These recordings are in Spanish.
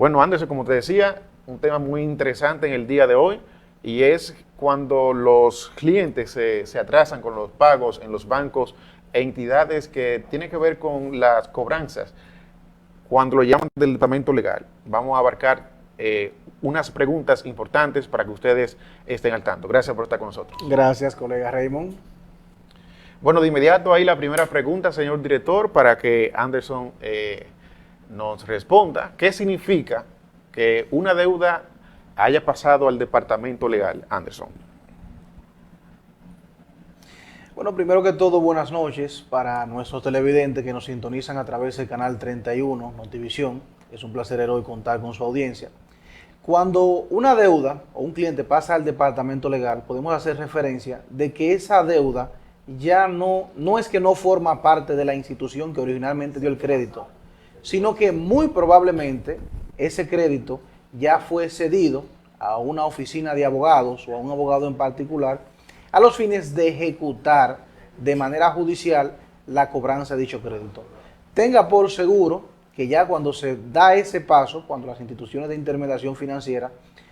Bueno, Anderson, como te decía, un tema muy interesante en el día de hoy y es cuando los clientes se atrasan con los pagos en los bancos e entidades que tienen que ver con las cobranzas, cuando lo llaman del departamento legal. Vamos a abarcar unas preguntas importantes para que ustedes estén al tanto. Gracias por estar con nosotros. Gracias, colega Raymond. Bueno, de inmediato ahí la primera pregunta, señor director, para que Anderson nos responda. ¿Qué significa que una deuda haya pasado al departamento legal, Anderson? Bueno, primero que todo, buenas noches para nuestros televidentes que nos sintonizan a través del canal 31, Notivisión. Es un placer hoy contar con su audiencia. Cuando una deuda o un cliente pasa al departamento legal, podemos hacer referencia de que esa deuda ya no es que no forma parte de la institución que originalmente dio el crédito, sino que muy probablemente ese crédito ya fue cedido a una oficina de abogados o a un abogado en particular a los fines de ejecutar de manera judicial la cobranza de dicho crédito. Tenga por seguro que ya cuando se da ese paso, cuando las instituciones de intermediación financiera,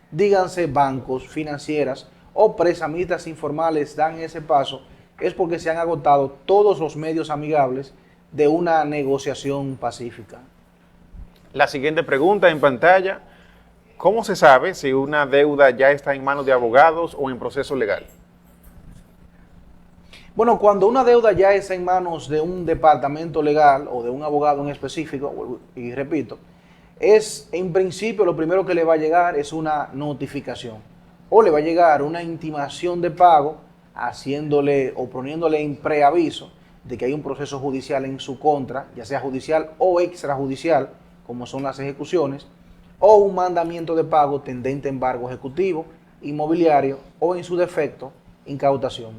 díganse bancos, financieras o prestamistas informales dan ese paso, es porque se han agotado todos los medios amigables de una negociación pacífica. La siguiente pregunta en pantalla. ¿Cómo se sabe si una deuda ya está en manos de abogados o en proceso legal? Bueno, cuando una deuda ya está en manos de un departamento legal o de un abogado en específico, y repito, es en principio lo primero que le va a llegar es una notificación o le va a llegar una intimación de pago haciéndole o poniéndole en preaviso de que hay un proceso judicial en su contra, ya sea judicial o extrajudicial, como son las ejecuciones, o un mandamiento de pago tendente a embargo ejecutivo, inmobiliario o en su defecto, incautación.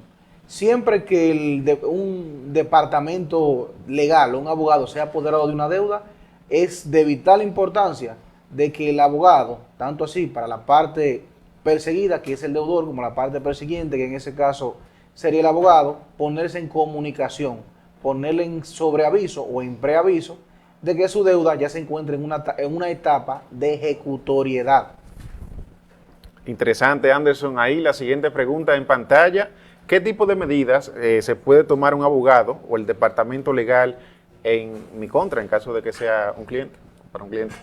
Siempre que un departamento legal o un abogado sea apoderado de una deuda, es de vital importancia de que el abogado, tanto así para la parte perseguida, que es el deudor, como la parte persiguiente, que en ese caso sería el abogado, ponerse en comunicación, ponerle en sobreaviso o en preaviso de que su deuda ya se encuentra en una etapa de ejecutoriedad. Interesante, Anderson. Ahí la siguiente pregunta en pantalla. ¿Qué tipo de medidas se puede tomar un abogado o el departamento legal en mi contra en caso de que sea un cliente, para un cliente?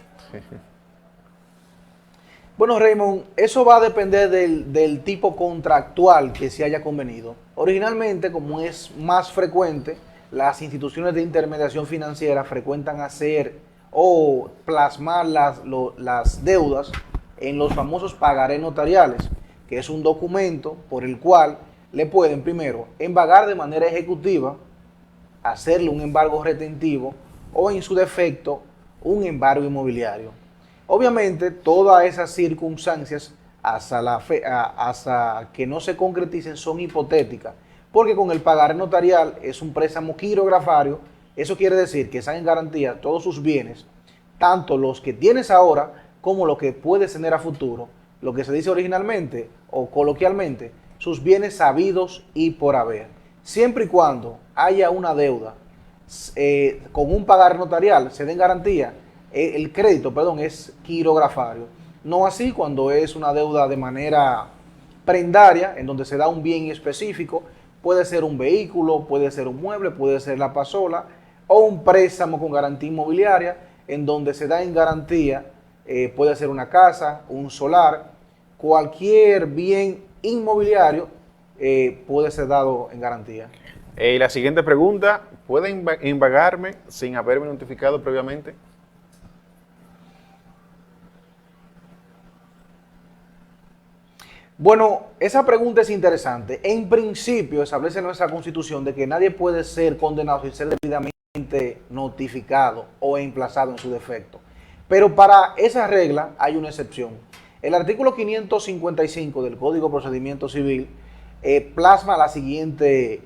Bueno, Raymond, eso va a depender del tipo contractual que se haya convenido. Originalmente, como es más frecuente, las instituciones de intermediación financiera frecuentan hacer o plasmar las deudas en los famosos pagarés notariales, que es un documento por el cual le pueden primero embargar de manera ejecutiva, hacerle un embargo retentivo o en su defecto un embargo inmobiliario. Obviamente todas esas circunstancias hasta que no se concreticen son hipotéticas, porque con el pagaré notarial es un préstamo quirografario. Eso quiere decir que están en garantía todos sus bienes, tanto los que tienes ahora como los que puedes tener a futuro, lo que se dice originalmente o coloquialmente, sus bienes sabidos y por haber. Siempre y cuando haya una deuda con un pagaré notarial, se den garantía, el crédito, perdón, es quirografario. No así cuando es una deuda de manera prendaria, en donde se da un bien específico, puede ser un vehículo, puede ser un mueble, puede ser la pasola, o un préstamo con garantía inmobiliaria, en donde se da en garantía, puede ser una casa, un solar, cualquier bien inmobiliario puede ser dado en garantía. La siguiente pregunta, ¿puede embargarme sin haberme notificado previamente? Bueno, esa pregunta es interesante. En principio, establece nuestra Constitución de que nadie puede ser condenado sin ser debidamente notificado o emplazado en su defecto. Pero para esa regla hay una excepción. El artículo 555 del Código de Procedimiento Civil plasma la siguiente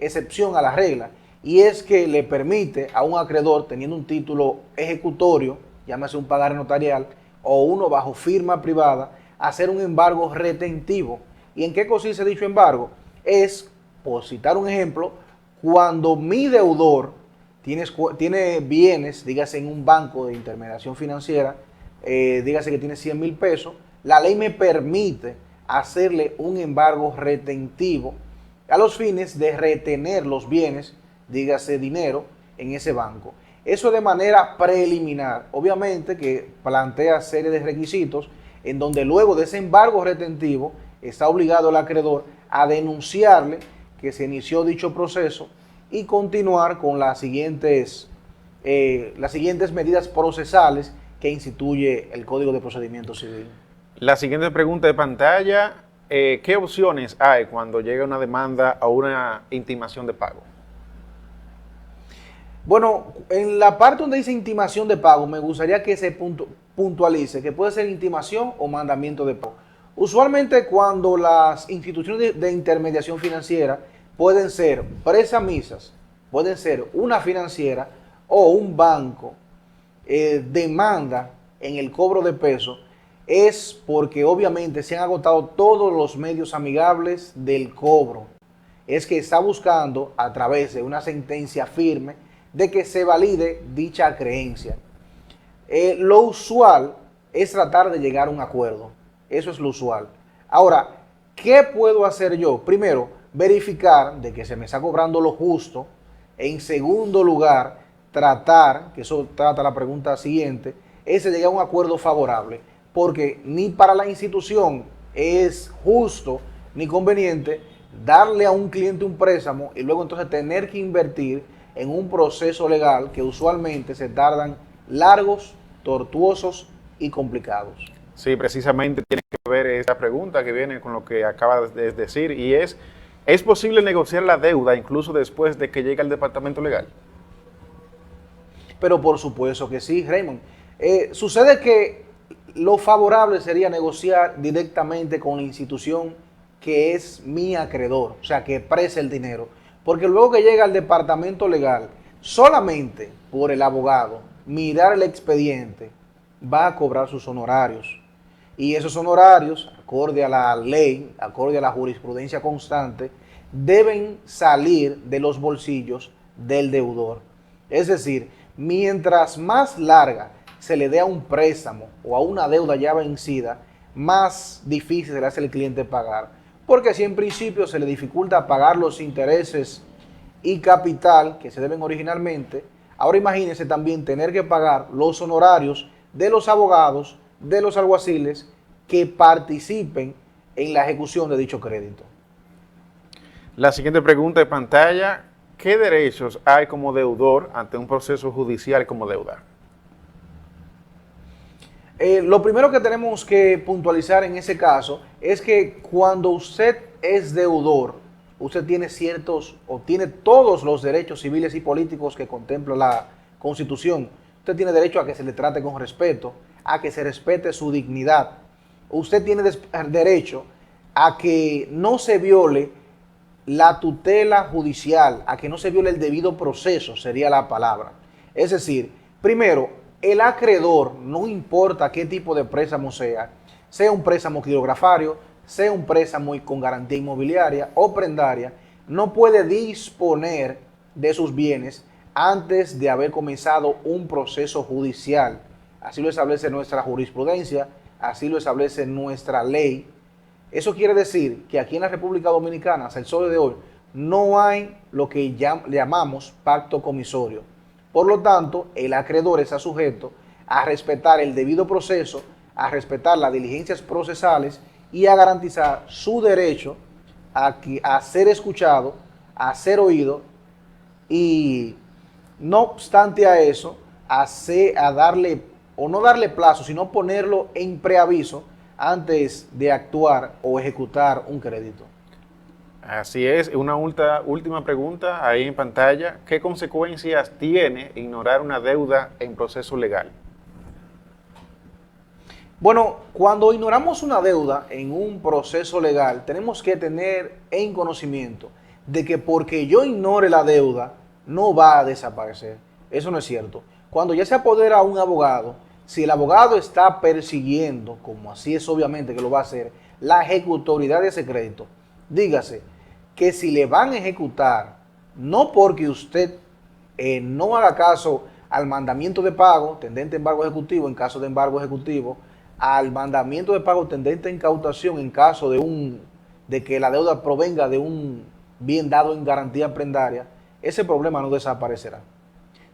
excepción a la regla, y es que le permite a un acreedor teniendo un título ejecutorio, llámese un pagaré notarial, o uno bajo firma privada, hacer un embargo retentivo. ¿Y en qué consiste dicho embargo? Es, por citar un ejemplo, cuando mi deudor tiene bienes, dígase en un banco de intermediación financiera, dígase que tiene 100 mil pesos, la ley me permite hacerle un embargo retentivo a los fines de retener los bienes, dígase dinero, en ese banco. Eso de manera preliminar, obviamente que plantea serie de requisitos en donde luego de ese embargo retentivo está obligado el acreedor a denunciarle que se inició dicho proceso y continuar con las siguientes medidas procesales que instituye el Código de Procedimiento Civil. La siguiente pregunta de pantalla, ¿qué opciones hay cuando llega una demanda o una intimación de pago? Bueno, en la parte donde dice intimación de pago, me gustaría que se puntualice que puede ser intimación o mandamiento de pago. Usualmente cuando las instituciones de intermediación financiera pueden ser prestamistas, pueden ser una financiera o un banco, demanda en el cobro de peso, es porque obviamente se han agotado todos los medios amigables del cobro. Es que está buscando a través de una sentencia firme de que se valide dicha creencia. Lo usual es tratar de llegar a un acuerdo. Eso es lo usual. Ahora, ¿qué puedo hacer yo? Primero, verificar de que se me está cobrando lo justo. En segundo lugar, tratar, que eso trata la pregunta siguiente, es de llegar a un acuerdo favorable. Porque ni para la institución es justo ni conveniente darle a un cliente un préstamo y luego entonces tener que invertir en un proceso legal que usualmente se tardan largos, tortuosos y complicados. Sí, precisamente tiene que ver esta pregunta que viene con lo que acaba de decir y ¿es posible negociar la deuda incluso después de que llegue al departamento legal? Pero por supuesto que sí, Raymond. Sucede que lo favorable sería negociar directamente con la institución que es mi acreedor, o sea, que preste el dinero. Porque luego que llega al departamento legal, solamente por el abogado mirar el expediente, va a cobrar sus honorarios. Y esos honorarios, acorde a la ley, acorde a la jurisprudencia constante, deben salir de los bolsillos del deudor. Es decir, mientras más larga se le dé a un préstamo o a una deuda ya vencida, más difícil se le hace al cliente pagar. Porque si en principio se le dificulta pagar los intereses y capital que se deben originalmente, ahora imagínense también tener que pagar los honorarios de los abogados, de los alguaciles que participen en la ejecución de dicho crédito. La siguiente pregunta de pantalla, ¿qué derechos hay como deudor ante un proceso judicial como deuda? Lo primero que tenemos que puntualizar en ese caso es que cuando usted es deudor, usted tiene ciertos o tiene todos los derechos civiles y políticos que contempla la Constitución. Usted tiene derecho a que se le trate con respeto, a que se respete su dignidad. Usted tiene derecho a que no se viole la tutela judicial, a que no se viole el debido proceso, sería la palabra. Es decir, primero, el acreedor, no importa qué tipo de préstamo sea un préstamo quirografario, sea un préstamo con garantía inmobiliaria o prendaria, no puede disponer de sus bienes antes de haber comenzado un proceso judicial. Así lo establece nuestra jurisprudencia, así lo establece nuestra ley. Eso quiere decir que aquí en la República Dominicana, hasta el sol de hoy, no hay lo que llamamos pacto comisorio. Por lo tanto, el acreedor está sujeto a respetar el debido proceso, a respetar las diligencias procesales y a garantizar su derecho a ser escuchado, a ser oído y, no obstante a eso, a darle, o no darle plazo, sino ponerlo en preaviso antes de actuar o ejecutar un crédito. Así es, una última pregunta ahí en pantalla. ¿Qué consecuencias tiene ignorar una deuda en proceso legal? Bueno, cuando ignoramos una deuda en un proceso legal, tenemos que tener en conocimiento de que porque yo ignore la deuda, no va a desaparecer. Eso no es cierto. Cuando ya se apodera a un abogado, si el abogado está persiguiendo, como así es obviamente que lo va a hacer, la ejecutoriedad de ese crédito, dígase que si le van a ejecutar, no porque usted no haga caso al mandamiento de pago tendente a embargo ejecutivo en caso de embargo ejecutivo, al mandamiento de pago tendente a incautación en caso de que la deuda provenga de un bien dado en garantía prendaria, ese problema no desaparecerá.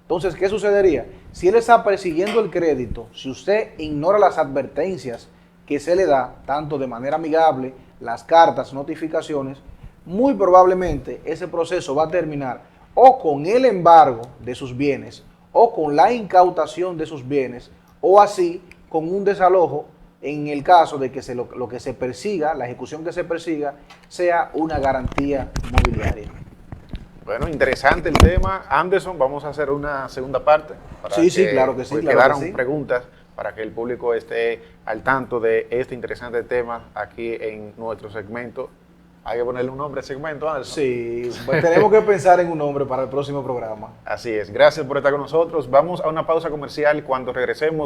Entonces, ¿qué sucedería? Si él está persiguiendo el crédito, si usted ignora las advertencias que se le da, tanto de manera amigable, las cartas, notificaciones, muy probablemente ese proceso va a terminar o con el embargo de sus bienes, o con la incautación de sus bienes, o así con un desalojo en el caso de que lo que se persiga, la ejecución que se persiga, sea una garantía mobiliaria. Bueno, interesante el tema. Anderson, vamos a hacer una segunda parte. Sí, claro que sí. Porque quedaron preguntas para que el público esté al tanto de este interesante tema aquí en nuestro segmento. Hay que ponerle un nombre al segmento, Anderson. Sí, pues tenemos que pensar en un nombre para el próximo programa. Así es. Gracias por estar con nosotros. Vamos a una pausa comercial. Cuando regresemos,